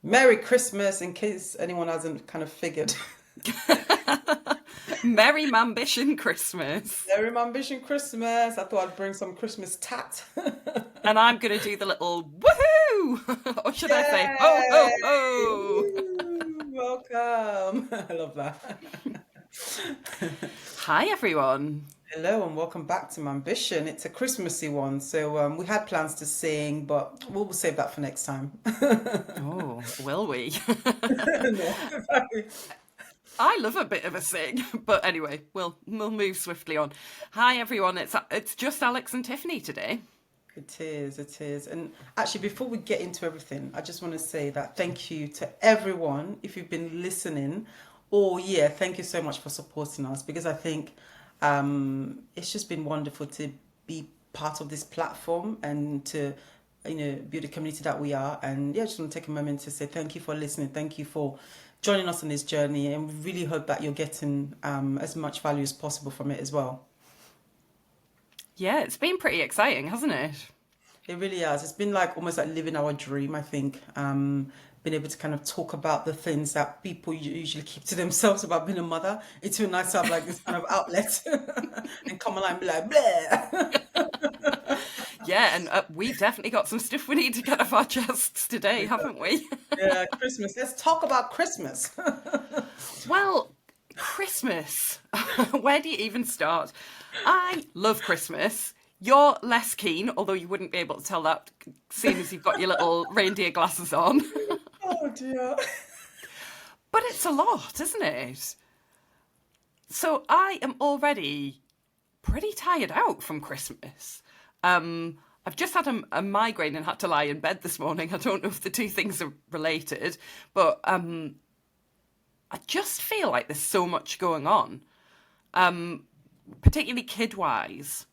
Merry Christmas, in case anyone hasn't kind of figured. Merry Mambition Christmas. Merry Ambition Christmas. I thought I'd bring some Christmas tat. And I'm going to do the little woohoo! Or should I say ho, Yay! ho, ho? Woo! Welcome. I love that. Hi, everyone. Hello and welcome back to my ambition. It's a Christmassy one, so we had plans to sing, but we'll save that for next time. Oh, will we? No. I love a bit of a sing, but anyway, we'll move swiftly on. Hi, everyone. It's just Alex and Tiffany today. It is, it is. And actually, before we get into everything, I just want to say that thank you to everyone if you've been listening. Oh, yeah, thank you so much for supporting us because I think it's just been wonderful to be part of this platform and to, build the community that we are. And yeah, just want to take a moment to say thank you for listening. Thank you for joining us on this journey. And we really hope that you're getting as much value as possible from it as well. Yeah, it's been pretty exciting, hasn't it? It really has. It's been like almost like living our dream, I think. Being able to kind of talk about the things that people usually keep to themselves about being a mother. It's really nice to have like this kind of outlet and come online and be like, bleh. Yeah, and we've definitely got some stuff we need to get off our chests today, haven't we? Yeah, Christmas. Let's talk about Christmas. Well, Christmas. Where do you even start? I love Christmas. You're less keen, although you wouldn't be able to tell that, seeing as you've got your little reindeer glasses on. Oh dear. But it's a lot, isn't it? So I am already pretty tired out from Christmas. I've just had a migraine and had to lie in bed this morning. I don't know if the two things are related, but I just feel like there's so much going on, particularly kid-wise.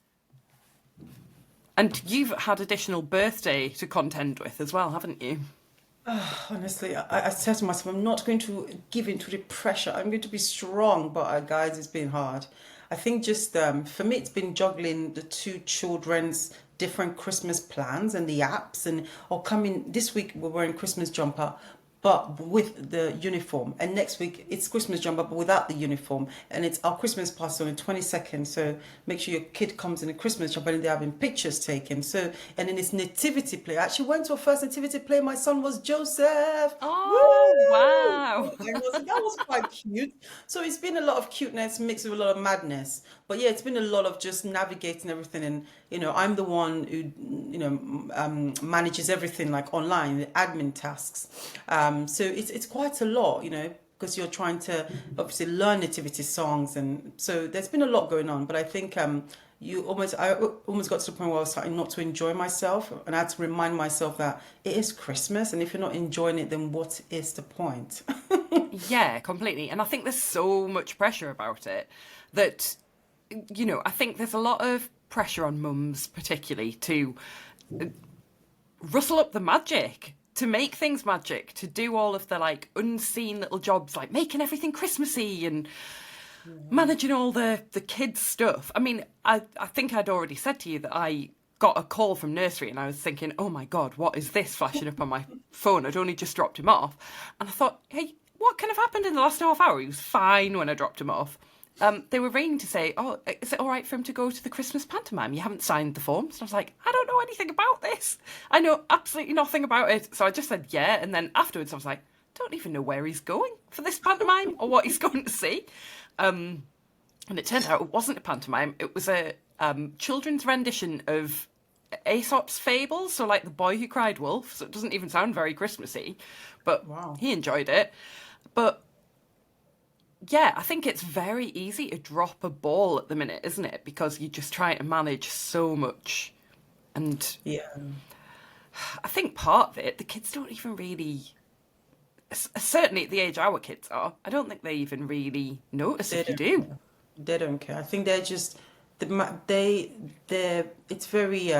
And you've had additional birthday to contend with as well, haven't you? Honestly, I said to myself, I'm not going to give in to the pressure. I'm going to be strong, but guys, it's been hard. I think just for me, it's been juggling the two children's different Christmas plans and the apps, and or coming this week we're wearing Christmas jumper, but with the uniform, and next week it's Christmas jumper but without the uniform, and it's our Christmas party on the 22nd. So make sure your kid comes in a Christmas jumper and they're having pictures taken. So and then it's nativity play. I actually went to a first nativity play. My son was Joseph. Oh, Woo! wow. That was quite cute. So it's been a lot of cuteness mixed with a lot of madness. But yeah, it's been a lot of just navigating everything. And, I'm the one who, manages everything like online, the admin tasks. So it's quite a lot, because you're trying to obviously learn nativity songs. And so there's been a lot going on. But I think I almost got to the point where I was starting not to enjoy myself. And I had to remind myself that it is Christmas. And if you're not enjoying it, then what is the point? Yeah, completely. And I think there's so much pressure about it that, I think there's a lot of pressure on mums, particularly, to rustle up the magic, to make things magic, to do all of the like unseen little jobs like making everything Christmassy and managing all the kids' stuff. I mean, I think I'd already said to you that I got a call from nursery and I was thinking, oh my God, what is this flashing up on my phone? I'd only just dropped him off. And I thought, hey, what kind of happened in the last half hour? He was fine when I dropped him off. They were ringing to say, oh, is it all right for him to go to the Christmas pantomime? You haven't signed the forms. And I was like, I don't know anything about this. I know absolutely nothing about it. So I just said, yeah. And then afterwards I was like, don't even know where he's going for this pantomime or what he's going to see. And it turned out it wasn't a pantomime. It was a children's rendition of Aesop's fables. So like The Boy Who Cried Wolf. So it doesn't even sound very Christmassy, but Wow. he enjoyed it. But yeah, I think it's very easy to drop a ball at the minute, isn't it? Because you're just trying to manage so much. And Yeah. I think part of it, the kids don't even really, certainly at the age our kids are, I don't think they even really notice They if you don't do. care. They don't care. I think they're just they're it's very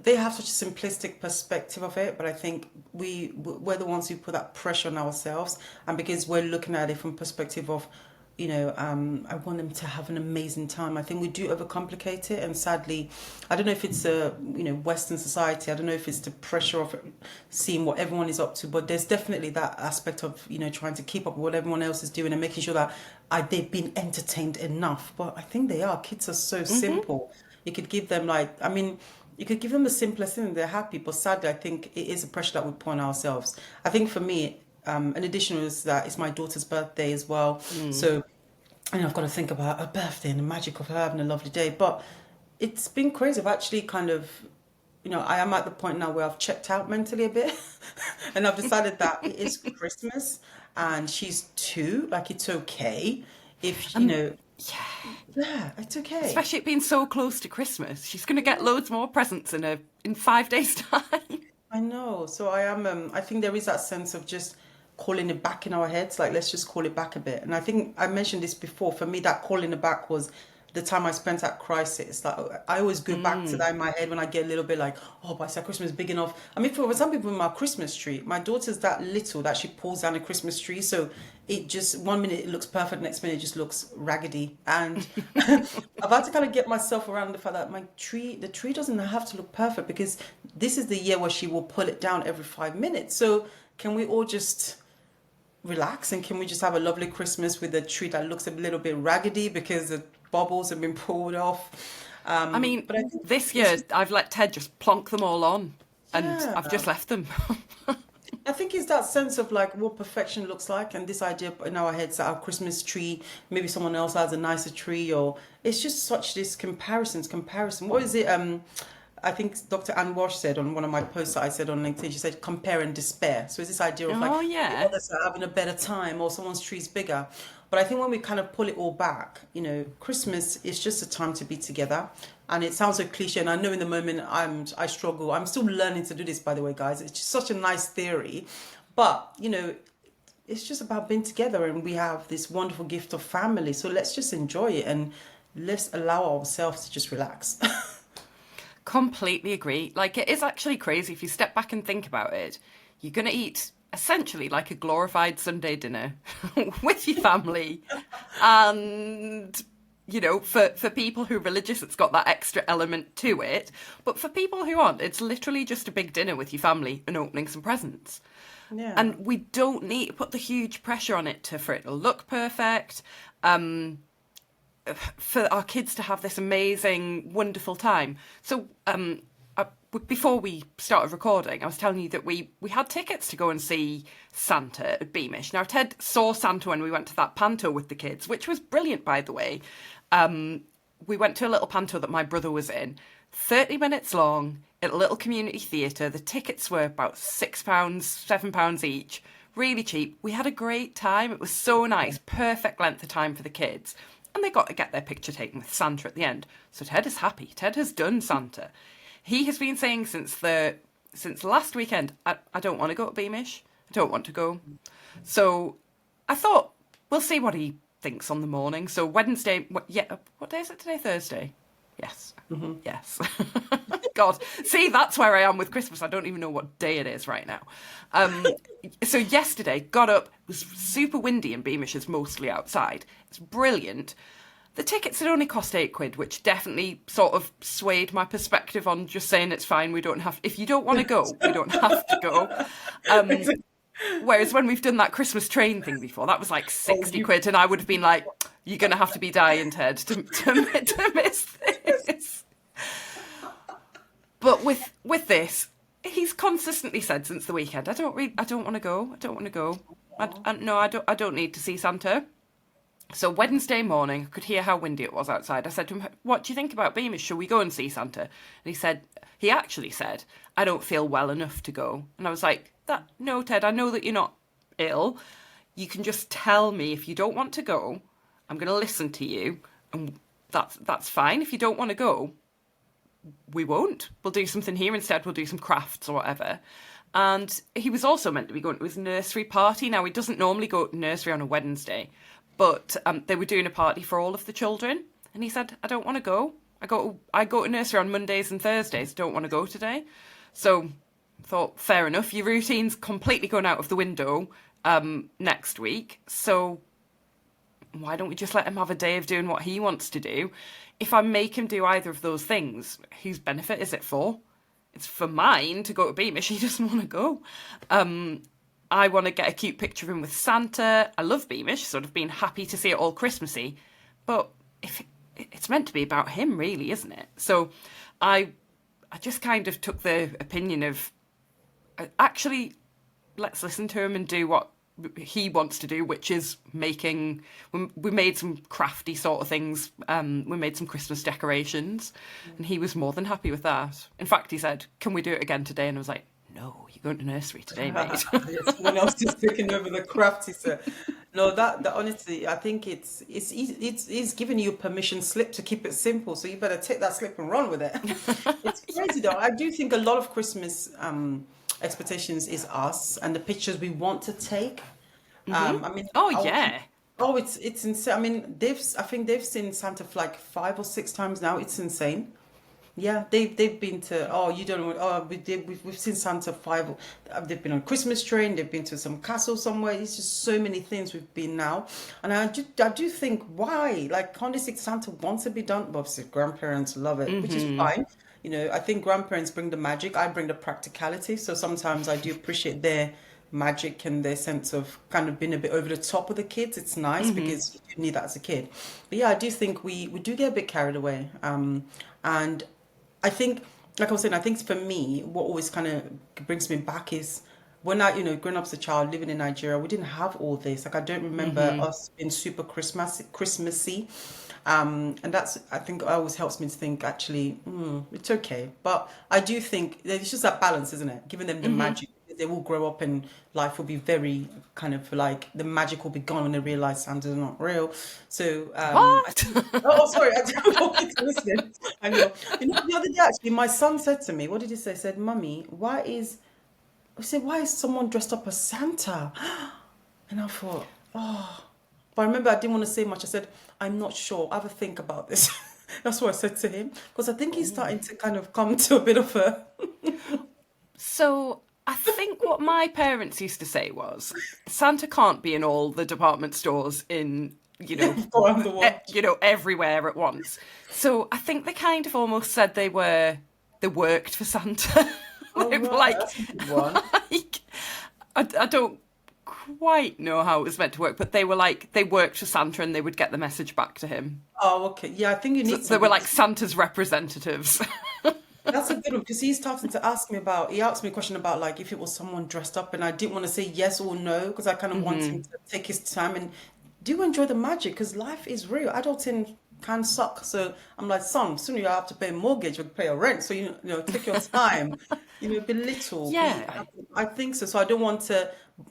they have such a simplistic perspective of it, but I think we're the ones who put that pressure on ourselves, and because we're looking at it from perspective of, I want them to have an amazing time. I think we do overcomplicate it, and sadly, I don't know if it's a Western society. I don't know if it's the pressure of seeing what everyone is up to, but there's definitely that aspect of trying to keep up with what everyone else is doing and making sure that they've been entertained enough. But I think they are. Kids are so simple. You could give them you could give them the simplest thing and they're happy. But sadly, I think it is a pressure that we put on ourselves. I think for me, an additional is that it's my daughter's birthday as well. So, I've got to think about her birthday and the magic of her having a lovely day. But it's been crazy. I've actually kind of, I am at the point now where I've checked out mentally a bit. And I've decided that it is Christmas and she's 2. Like, it's okay. If, Yeah. yeah, it's okay. Especially it being so close to Christmas. She's going to get loads more presents in 5 days' time. I know. So I am, I think there is that sense of just calling it back in our heads. Like, let's just call it back a bit. And I think I mentioned this before. For me, that calling it back was the time I spent at Crisis. Like, I always go back to that in my head when I get a little bit like, oh, but is that Christmas big enough? I mean, for some people, my Christmas tree, my daughter's that little that she pulls down a Christmas tree. So it just, one minute it looks perfect, next minute it just looks raggedy. And I've had to kind of get myself around the fact that the tree doesn't have to look perfect because this is the year where she will pull it down every 5 minutes. So can we all just relax and can we just have a lovely Christmas with a tree that looks a little bit raggedy because the bubbles have been pulled off? I mean, But I think this it's year just, I've let Ted just plonk them all on and yeah. I've just left them. I think it's that sense of like what perfection looks like, and this idea in our heads that our Christmas tree, maybe someone else has a nicer tree, or it's just such this comparison. What is it? I think Dr. Anne Wash said on one of my posts that I said on LinkedIn, she said compare and despair. So it's this idea of like Oh, the yeah. others are having a better time or someone's tree's bigger. But I think when we kind of pull it all back, Christmas is just a time to be together. And it sounds so cliche, and I know in the moment I struggle. I'm still learning to do this, by the way, guys. It's just such a nice theory. But, it's just about being together, and we have this wonderful gift of family. So let's just enjoy it and let's allow ourselves to just relax. Completely agree. Like, it is actually crazy if you step back and think about it. You're going to eat essentially like a glorified Sunday dinner with your family. And, for people who are religious, it's got that extra element to it. But for people who aren't, it's literally just a big dinner with your family and opening some presents. Yeah. And we don't need to put the huge pressure on it for it to look perfect. For our kids to have this amazing, wonderful time. So before we started recording, I was telling you that we had tickets to go and see Santa at Beamish. Now, Ted saw Santa when we went to that panto with the kids, which was brilliant, by the way. We went to a little panto that my brother was in, 30 minutes long, at a little community theatre. The tickets were about £6, £7 each, really cheap. We had a great time. It was so nice, perfect length of time for the kids. And they got to get their picture taken with Santa at the end. So Ted is happy. Ted has done Santa. He has been saying since last weekend, I don't want to go to Beamish. I don't want to go. So I thought, we'll see what he thinks on the morning. So Wednesday, what day is it today? Thursday? Yes. Mm-hmm. Yes. God. See, that's where I am with Christmas. I don't even know what day it is right now. So yesterday, got up, it was super windy and Beamish is mostly outside. It's brilliant. The tickets had only cost £8, which definitely sort of swayed my perspective on just saying it's fine, we don't have, if you don't want to go, we don't have to go. Whereas when we've done that Christmas train thing before, that was like 60 quid, and I would have been like, you're going to have to be dying, Ted, to miss this. But with this, he's consistently said since the weekend, I don't want to go. I don't want to go. I don't need to see Santa. So Wednesday morning, I could hear how windy it was outside. I said to him, what do you think about Beamish? Shall we go and see Santa? And he actually said, I don't feel well enough to go. And I was like, no, Ted, I know that you're not ill. You can just tell me if you don't want to go. I'm going to listen to you. And that's fine. If you don't want to go, we won't. We'll do something here instead. We'll do some crafts or whatever. And he was also meant to be going to his nursery party. Now, he doesn't normally go to nursery on a Wednesday, but they were doing a party for all of the children. And he said, I don't want to go. I go to nursery on Mondays and Thursdays. Don't want to go today. So I thought, fair enough. Your routine's completely going out of the window next week. So why don't we just let him have a day of doing what he wants to do? If I make him do either of those things, whose benefit is it for? It's for mine to go to Beamish. He doesn't want to go. I want to get a cute picture of him with Santa. I love Beamish, sort of been happy to see it all Christmassy. But if it's meant to be about him, really, isn't it? So I just kind of took the opinion of, actually, let's listen to him and do what he wants to do, which is making. We made some crafty sort of things. We made some Christmas decorations, and he was more than happy with that. In fact, he said, "Can we do it again today?" And I was like, "No, you're going to nursery today, mate." Yes, someone else is taking over the crafty set. No, that honestly, I think it's giving you a permission slip to keep it simple. So you better take that slip and run with it. It's crazy though. I do think a lot of Christmas expectations is us and the pictures we want to take. I mean, Oh I was, yeah. oh, it's insane. I mean, I think they've seen Santa for like 5 or 6 times now. It's insane. Yeah, they've been to. Oh, you don't know. Oh, we've seen Santa five. They've been on Christmas train. They've been to some castle somewhere. It's just so many things we've been now, and I do think why like can't this Santa wants to be done? But obviously, grandparents love it, which is fine. I think grandparents bring the magic. I bring the practicality. So sometimes I do appreciate their magic and their sense of kind of being a bit over the top with the kids. It's nice because you need that as a kid. But yeah, I do think we do get a bit carried away. And I think, like I was saying, I think for me, what always kind of brings me back is when growing up as a child, living in Nigeria, we didn't have all this. Like, I don't remember us being super Christmassy. And I think, always helps me to think, actually, it's okay. But I do think it's just that balance, isn't it? Giving them the magic. They will grow up and life will be very kind of like the magic will be gone when they realize Santa's not real. So, I What? think, oh, sorry, I don't know if it's listening. I know. The other day, actually, my son said to me, what did he say? He said, Mummy, why is someone dressed up as Santa? And I thought, oh, but I remember I didn't want to say much. I said, I'm not sure. I have a think about this. That's what I said to him. Because I think he's starting to kind of come to a bit of a, So I think what my parents used to say was Santa can't be in all the department stores in before I'm the one. everywhere at once. So I think they kind of almost said they worked for Santa. Oh, They were right, like, that's a good one. like I don't quite know how it was meant to work, but they were like they worked for Santa and they would get the message back to him. Oh, okay. Yeah, I think you So need they were something. like Santa's representatives. That's a good one because he's starting to ask me about. He asked me a question about like if it was someone dressed up, and I didn't want to say yes or no because I kind of want him to take his time and do enjoy the magic because life is real. Adulting can suck. So I'm like, son, soon you have to pay a mortgage or pay a rent. So take your time. Be little. Be. Yeah. I think so. So I don't want to,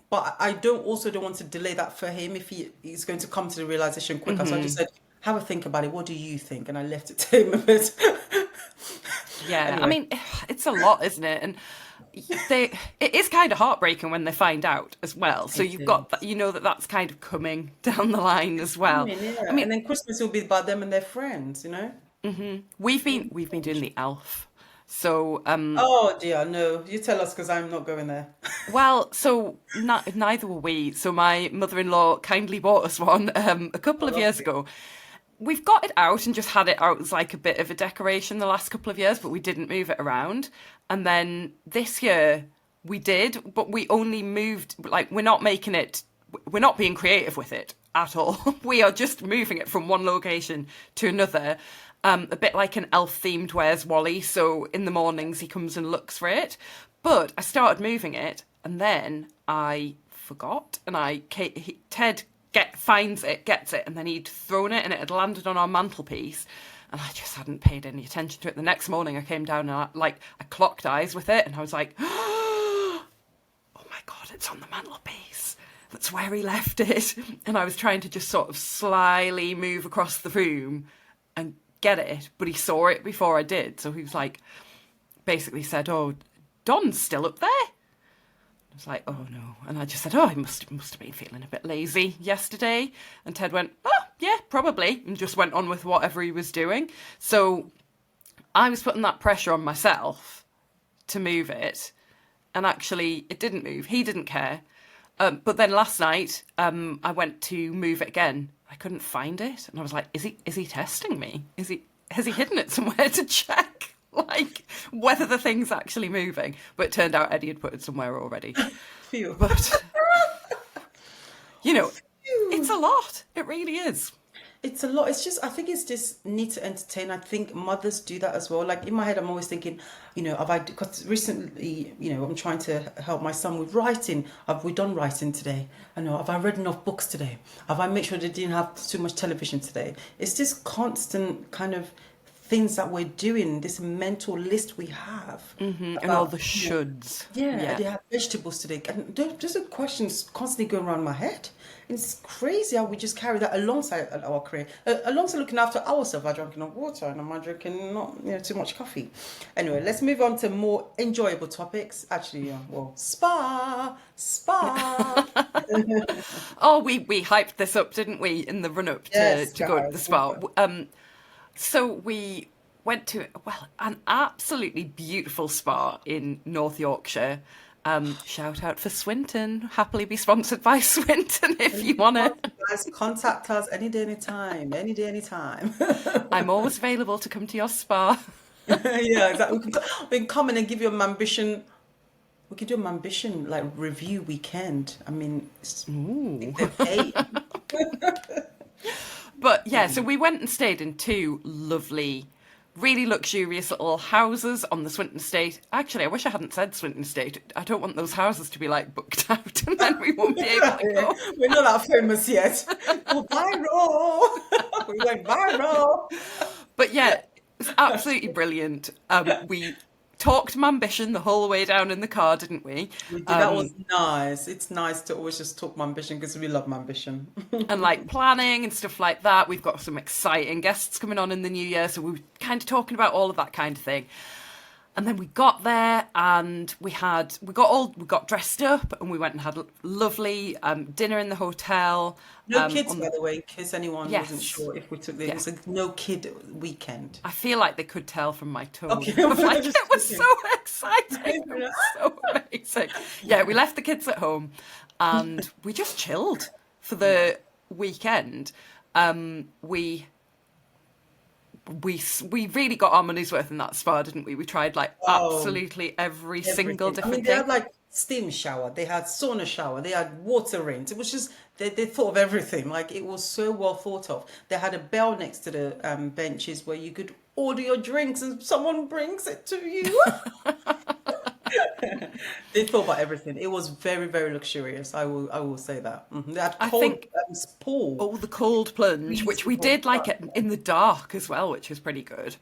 but I don't want to delay that for him if he's going to come to the realization quicker. So I just said, have a think about it. What do you think? And I left it to him a bit. Yeah, I Anyway. mean, it's a lot, isn't it? And it is kind of heartbreaking when they find out as well. So It you've got that, is. that's kind of coming down the line as I well. mean, I yeah. mean, And then Christmas will be about them and their friends. we've been doing the Elf. So, Oh dear, no. You tell us because I'm not going there. well, so neither were we. So my mother-in-law kindly bought us one a couple Oh, of years lovely. ago. We've got it out and just had it out as like a bit of a decoration the last couple of years, but we didn't move it around. And then this year we did, but we only moved, like, we're not being creative with it at all. We are just moving it from one location to another. A bit like an elf themed Where's Wally. So in the mornings he comes and looks for it. But I started moving it and then I forgot and Ted finds it, gets it, and then he'd thrown it and it had landed on our mantelpiece. And I just hadn't paid any attention to it. The next morning I came down and I clocked eyes with it and I was like, oh my God, it's on the mantelpiece. That's where he left it. And I was trying to just sort of slyly move across the room and get it, but he saw it before I did. So he was like, basically said, oh, Don's still up there. I was like, oh no. And I just said, oh, he must have been feeling a bit lazy yesterday. And Ted went, oh, yeah, probably. And just went on with whatever he was doing. So I was putting that pressure on myself to move it. And actually, it didn't move. He didn't care. But then last night, I went to move it again. I couldn't find it. And I was like, is he testing me? Has he hidden it somewhere to check like whether the thing's actually moving? But it turned out Eddie had put it somewhere already. Phew. But you know, it's Phew. a lot. It really is. It's a lot. It's just, I think it's just need to entertain. I think mothers do that as well. Like in my head, I'm always thinking, have I, because recently, I'm trying to help my son with writing. Have we done writing today? I know. Have I read enough books today? Have I made sure they didn't have too much television today? It's just constant kind of things that we're doing, this mental list we have And all about, the shoulds. yeah, Yeah. they have vegetables today. And there's a questions constantly going around my head. It's crazy how we just carry that alongside our career, alongside looking after ourselves. Am I drinking enough water and am I drinking not too much coffee? Anyway, let's move on to more enjoyable topics. Actually, well, spa. Oh, we hyped this up, didn't we, in the run up Yes, to go to the guys. spa? So we went to, well, an absolutely beautiful spa in North Yorkshire. Shout out for Swinton. Happily be sponsored by Swinton if you want to. Guys, contact us any day, anytime, any day, anytime. I'm always available to come to your spa. Yeah, exactly. We can come in and give you a ambition. We could do a ambition like review weekend. I mean, if they're paid. But yeah, so we went and stayed in two lovely, really luxurious little houses on the Swinton estate. Actually, I wish I hadn't said Swinton estate. I don't want those houses to be like booked out and then we won't be able to Yeah, go. we're not that famous yet. Oh, viral. We went viral. But yeah, it was absolutely brilliant. We talked ambition the whole way down in the car, didn't we? We did. That was nice. It's nice to always just talk ambition because we love ambition. And like planning and stuff like that. We've got some exciting guests coming on in the new year, so we were kind of talking about all of that kind of thing. And then we got there and we got dressed up and we went and had a lovely dinner in the hotel. No kids, On by the, the way, in case anyone wasn't yes, sure if we took the. It yeah. was a no kid weekend. I feel like they could tell from my tone. Okay, Of like, just it was checking. so exciting. It was so amazing. Yeah, we left the kids at home and we just chilled for the weekend. We we really got our money's worth in that spa, didn't we? We tried like Oh, absolutely every single everything. I mean, different they thing. had like steam shower, they had sauna shower, they had water rinse. It was just they thought of everything. Like it was so well thought of. They had a bell next to the benches where you could order your drinks and someone brings it to you. They thought about everything. It was very, very luxurious. I will say that. They had I cold think pool, oh, the cold plunge, which we freezing did like it in the dark as well, which was pretty good.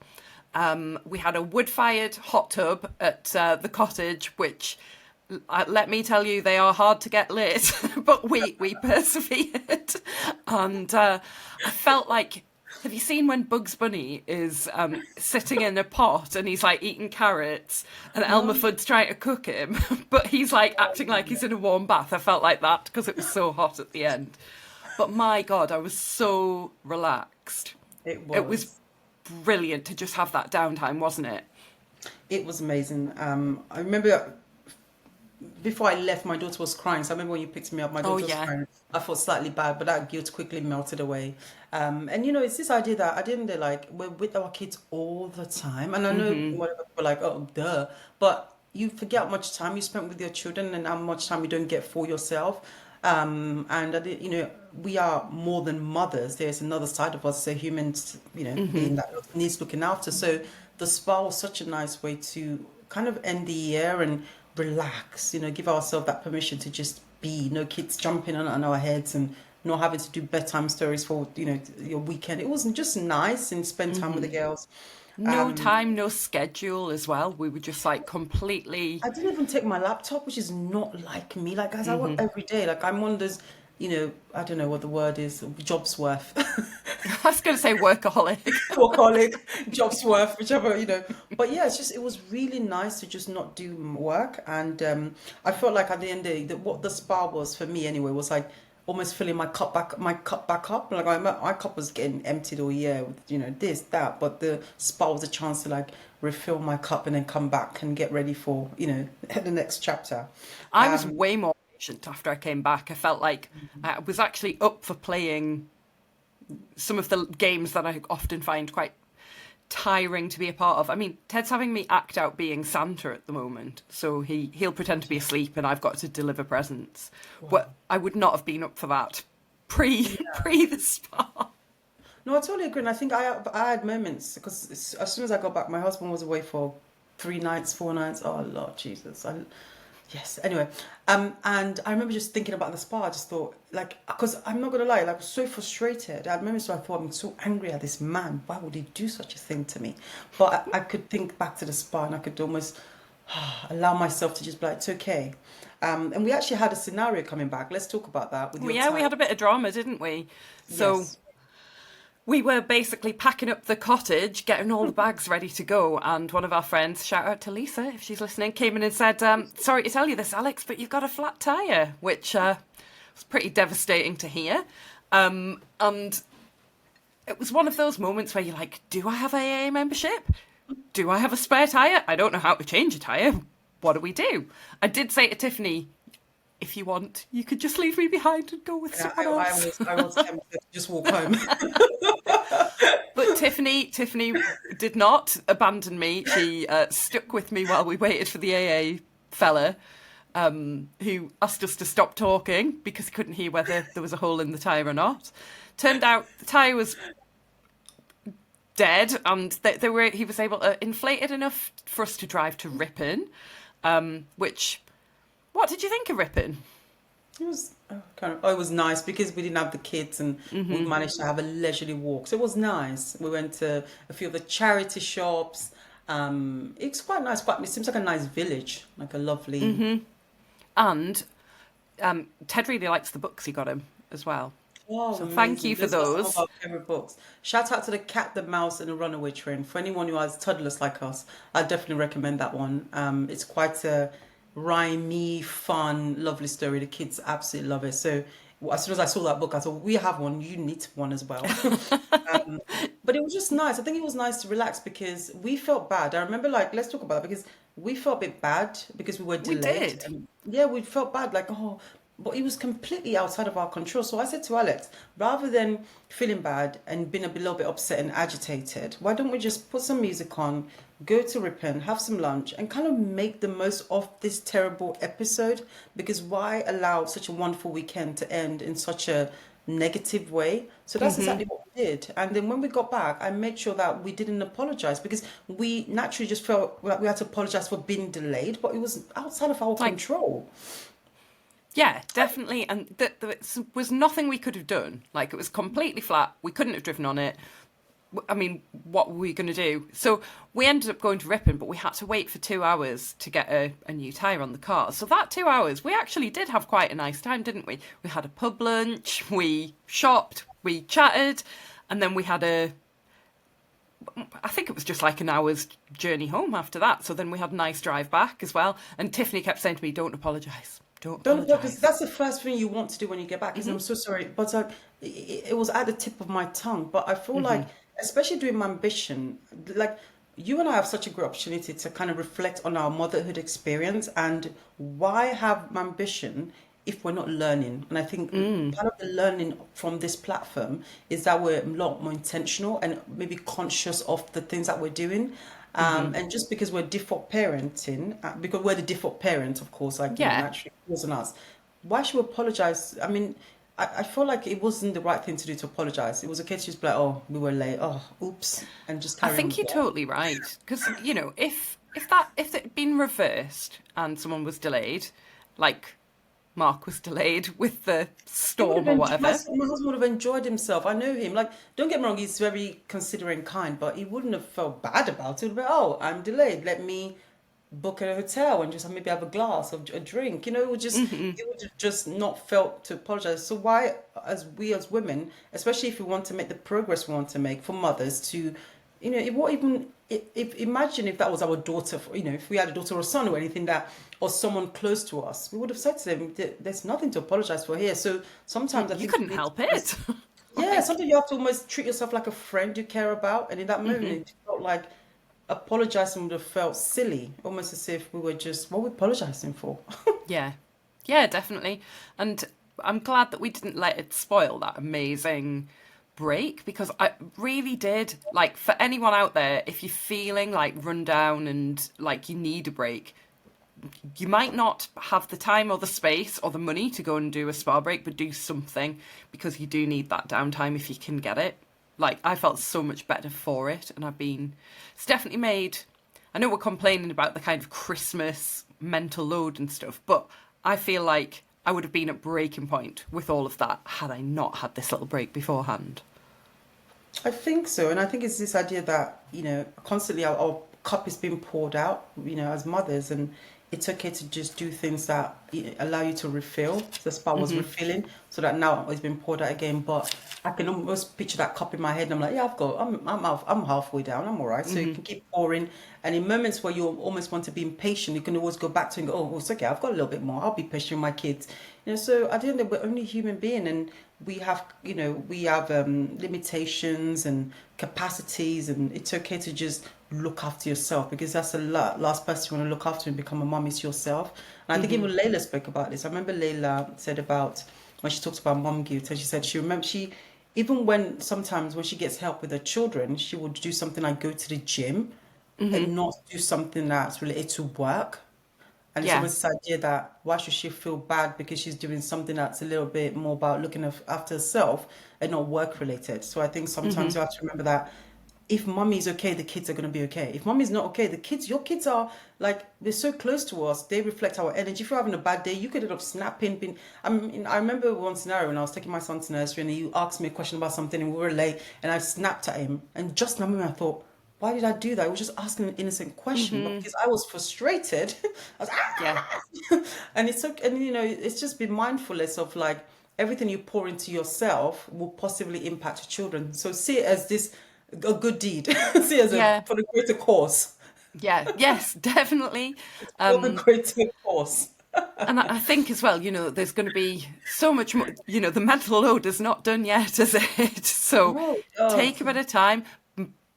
We had a wood-fired hot tub at the cottage, which let me tell you, they are hard to get lit, but we persevered, and I felt like. Have you seen when Bugs Bunny is sitting in a pot and he's like eating carrots and Elmer No. Fudd's trying to cook him, but he's like acting like he's in a warm bath? I felt like that because it was so hot at the end. But my God, I was so relaxed. It It was was. brilliant to just have that downtime, wasn't it? It was amazing. I remember before I left, my daughter was crying. So I remember when you picked me up, my Oh daughter was yeah. crying. I felt slightly bad, but that guilt quickly melted away. And it's this idea that at the end of the day, like we're with our kids all the time. And I know whatever people are like, oh, duh. But you forget how much time you spent with your children and how much time you don't get for yourself. And we are more than mothers. There's another side of us, a human, being that needs looking after. So the spa was such a nice way to kind of end the year and relax, give ourselves that permission to just be, no kids jumping on our heads and not having to do bedtime stories for, your weekend. It wasn't just nice and spend time with the girls. No time, no schedule as well. We were just like completely. I didn't even take my laptop, which is not like me. Like, guys, I work every day. Like, I'm one of those, I don't know what the word is, jobs worth. I was going to say workaholic. Workaholic, jobs worth, whichever. But yeah, it was really nice to just not do work. And I felt like at the end of the day, that what the spa was for me anyway was like almost filling my cup back up. Like my cup was getting emptied all year with, this, that. But the spa was a chance to like refill my cup and then come back and get ready for, the next chapter. I was way more patient after I came back. I felt like I was actually up for playing some of the games that I often find quite tiring to be a part of. I mean, Ted's having me act out being Santa at the moment, so he'll pretend to be asleep and I've got to deliver presents. But I would not have been up for that pre the spa. No, I totally agree. And I think I had moments because as soon as I got back, my husband was away for 3 nights, 4 nights. Oh, Lord Jesus. Yes. Anyway, and I remember just thinking about the spa. I just thought, like, because I'm not gonna lie, like, I was so frustrated. I had moments where I thought, I'm so angry at this man. Why would he do such a thing to me? But I could think back to the spa, and I could almost allow myself to just be like, it's okay. And we actually had a scenario coming back. Let's talk about that with Well, your yeah, we time. had a bit of drama, didn't we? So Yes. we were basically packing up the cottage, getting all the bags ready to go, and one of our friends, shout out to Lisa if she's listening, came in and said, sorry to tell you this, Alex, but you've got a flat tyre, which was pretty devastating to hear. And it was one of those moments where you're like, do I have AA membership? Do I have a spare tyre? I don't know how to change a tyre. What do we do? I did say to Tiffany, if you want, you could just leave me behind and go with Yeah, someone else. I was tempted to just walk home. But Tiffany did not abandon me. She stuck with me while we waited for the AA fella, who asked us to stop talking because he couldn't hear whether there was a hole in the tyre or not. Turned out the tyre was dead, and he was able to inflate it enough for us to drive to Ripon, which... What did you think of Ripon? It was it was nice because we didn't have the kids and we managed to have a leisurely walk. So it was nice. We went to a few of the charity shops. It was quite nice. It seems like a nice village, like a lovely. And Ted really likes the books he got him as well. Oh, So thank amazing! you for Those are some those. of our favorite books. Shout out to the Cat, the Mouse, and the Runaway Train. For anyone who has toddlers like us, I definitely recommend that one. It's quite a rhymey, fun, lovely story. The kids absolutely love it. So as soon as I saw that book, I thought, we have one. You need one as well. But it was just nice. I think it was nice to relax because we felt bad. I remember, like, let's talk about it because we felt a bit bad because we were We delayed. did. And yeah, we felt bad, like, oh, but it was completely outside of our control. So I said to Alex, rather than feeling bad and being a little bit upset and agitated, why don't we just put some music on, go to Ripon, have some lunch, and kind of make the most of this terrible episode? Because why allow such a wonderful weekend to end in such a negative way? So that's exactly what we did. And then when we got back, I made sure that we didn't apologize because we naturally just felt like we had to apologize for being delayed, but it was outside of our Like, control. yeah, definitely. And there was nothing we could have done. Like, it was completely flat. We couldn't have driven on it. I mean, what were we going to do? So we ended up going to Ripon, but we had to wait for 2 hours to get a new tyre on the car. So that 2 hours, we actually did have quite a nice time, didn't we? We had a pub lunch, we shopped, we chatted, and then we had I think it was just like an hour's journey home after that. So then we had a nice drive back as well. And Tiffany kept saying to me, don't apologise. Don't Don't, because apologise. that's the first thing you want to do when you get back. Is I'm so sorry, but it was at the tip of my tongue. But I feel like, especially during my ambition, like you and I have such a great opportunity to kind of reflect on our motherhood experience and why have ambition if we're not learning. And I think part of the learning from this platform is that we're a lot more intentional and maybe conscious of the things that we're doing. And just because we're default parenting, because we're the default parent, of course, like, Yeah. naturally, it wasn't us. Why should we apologize? I mean, I feel like it wasn't the right thing to do to apologize. It was okay to just be like, oh, we were late. Oh, oops. And just I carry on think with you're life. totally right. Because, if it had been reversed and someone was delayed, like Mark was delayed with the He would storm have or my whatever. husband would have enjoyed himself. I know him. Like, don't get me wrong, he's very considerate and kind, but he wouldn't have felt bad about it. He'd be, oh, I'm delayed. Let me book at a hotel and just maybe have a glass of a drink. It would have just not felt to apologize. So why, as women, especially if we want to make the progress we want to make for mothers, to, it what even if imagine if that was our daughter, if we had a daughter or son or anything that, or someone close to us, we would have said to them, "There's nothing to apologize for here." So sometimes I You think you couldn't need to help almost, it. yeah, sometimes you have to almost treat yourself like a friend you care about, and in that moment, it felt like apologizing would have felt silly, almost as if we were just, what are we apologizing for? Yeah. Yeah, definitely. And I'm glad that we didn't let it spoil that amazing break because I really did. Like, for anyone out there, if you're feeling like run down and like you need a break, you might not have the time or the space or the money to go and do a spa break, but do something because you do need that downtime if you can get it. Like, I felt so much better for it, and it's definitely made. I know we're complaining about the kind of Christmas mental load and stuff, but I feel like I would have been at breaking point with all of that had I not had this little break beforehand. I think so, and I think it's this idea that constantly our cup is being poured out, as mothers, and it's okay to just do things that allow you to refill. So the spa was refilling, so that now it's been poured out again. But I can almost picture that cup in my head, and I'm like, yeah, I'm halfway down, I'm all right. So you can keep pouring, and in moments where you almost want to be impatient, you can always go back to and go, oh, it's okay, I've got a little bit more. I'll be patient with my kids. So at the end of the day, we're only human being, and we have limitations and capacities, and it's okay to just look after yourself, because that's the last person you want to look after and become a mom is yourself. And I think even Layla spoke about this. I remember Layla said about when she talks about mom guilt, and she said she even when sometimes when she gets help with her children, she would do something like go to the gym and not do something that's related to work. And it's Yeah. almost this idea that why should she feel bad because she's doing something that's a little bit more about looking after herself and not work related. So I think sometimes you have to remember that if mommy's okay, the kids are going to be okay. If mommy's not okay, your kids are like, they're so close to us. They reflect our energy. If you're having a bad day, you could end up snapping. I mean, I remember one scenario when I was taking my son to nursery and he asked me a question about something and we were late and I snapped at him. And just in that moment I thought, why did I do that? I was just asking an innocent question, but because I was frustrated, I was Yeah. and it's okay, and it's just be mindfulness of like everything you pour into yourself will positively impact your children. So see it as this a good deed. See it as a Yeah. for the greater cause. Yeah. Yes, definitely. For the Um, greater cause. and I think as well, there's going to be so much more, the mental load is not done yet, is it? So No. take a bit of time,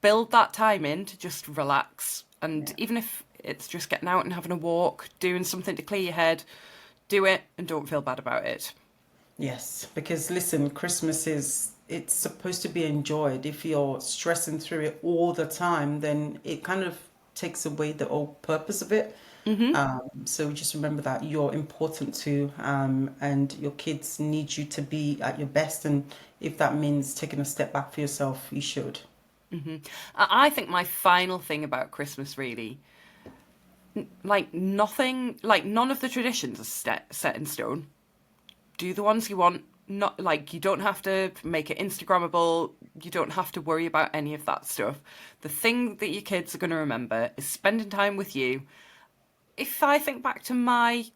build that time in to just relax. And Yeah. even if it's just getting out and having a walk, doing something to clear your head, do it and don't feel bad about it. Yes, because listen, Christmas is it's supposed to be enjoyed. If you're stressing through it all the time, then it kind of takes away the whole purpose of it. So just remember that you're important too, and your kids need you to be at your best. And if that means taking a step back for yourself, you should. I think my final thing about Christmas really, like nothing, like none of the traditions are set in stone. Do the ones you want. Not like you don't have to make it Instagrammable. You don't have to worry about any of that stuff. The thing that your kids are going to remember is spending time with you. If I think back to my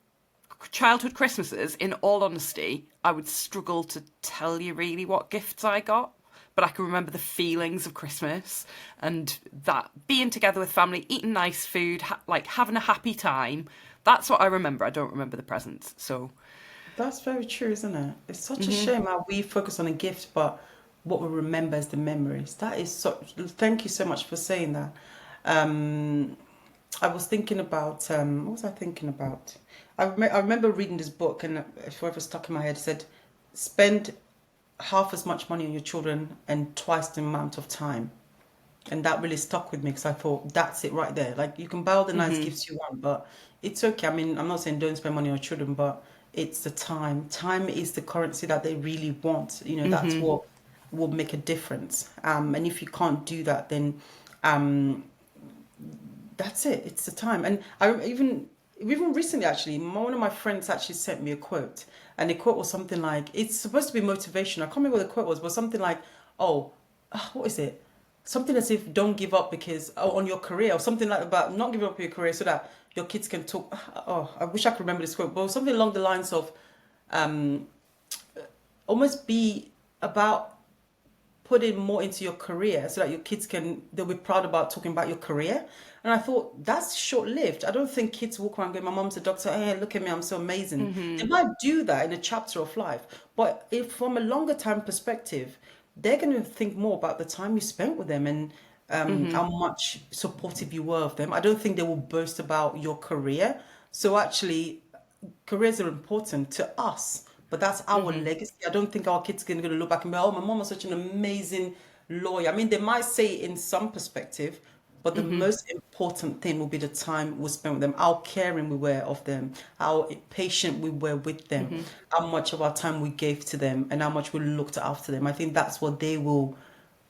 childhood Christmases, in all honesty, I would struggle to tell you really what gifts I got. But I can remember the feelings of Christmas and that being together with family, eating nice food, like having a happy time. That's what I remember. I don't remember the presents. So, That's very true, isn't it? It's such a shame how we focus on a gift, but what we remember is the memories. That is so. Thank you so much for saying that. Um, I was thinking about what was I thinking about? I remember reading this book, and it's forever stuck in my head. It said, spend half as much money on your children and twice the amount of time. And that really stuck with me because I thought that's it right there. Like you can buy all the nice gifts you want, but it's okay. I mean, I'm not saying don't spend money on your children, but it's the time. Time is the currency that they really want. That's what will make a difference. And if you can't do that, then um, that's it. It's the time. And I even recently actually, one of my friends actually sent me a quote, and the quote was something like, "It's supposed to be motivation." I can't remember what the quote was, but something like, "Oh, what is it? Something as if don't give up because on your career, or something like about not giving up your career so that your kids can talk." Oh, I wish I could remember this quote, but something along the lines of almost be about putting more into your career so that your kids they'll be proud about talking about your career. And I thought that's short lived. I don't think kids walk around going, my mom's a doctor, hey, look at me, I'm so amazing. They might do that in a chapter of life, but if from a longer time perspective, they're going to think more about the time you spent with them and how much supportive you were of them. I don't think they will boast about your career. So actually, careers are important to us, but that's our legacy. I don't think our kids are going to look back and be, oh, my mom was such an amazing lawyer. I mean, they might say it in some perspective, but the most important thing will be the time we spent with them, how caring we were of them, how patient we were with them, how much of our time we gave to them, and how much we looked after them. I think that's what they will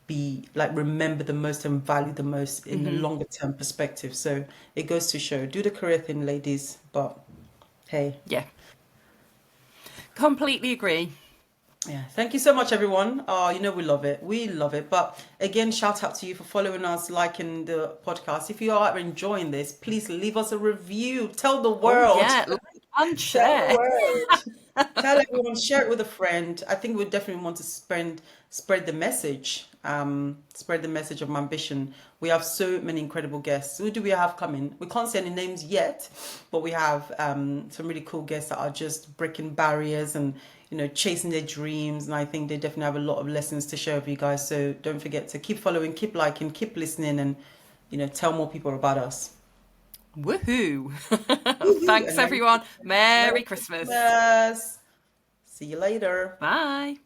be like, remember the most and value the most in the longer term perspective. So it goes to show, do the career thing, ladies, but hey. Yeah, completely agree. Yeah, thank you so much, everyone. You know we love it. We love it. But again, shout out to you for following us, liking the podcast. If you are enjoying this, please leave us a review. Tell the Oh world. yeah, like and Tell the share. world. Tell everyone. Share it with a friend. I think we definitely want to spread the message. Spread the message of my ambition. We have so many incredible guests. Who do we have coming? We can't say any names yet, but we have some really cool guests that are just breaking barriers and chasing their dreams. And I think they definitely have a lot of lessons to share with you guys. So don't forget to keep following, keep liking, keep listening, and tell more people about us. Woohoo! Woohoo! Thanks And Merry everyone. Christmas. Merry Merry Christmas. Christmas. See you later. Bye.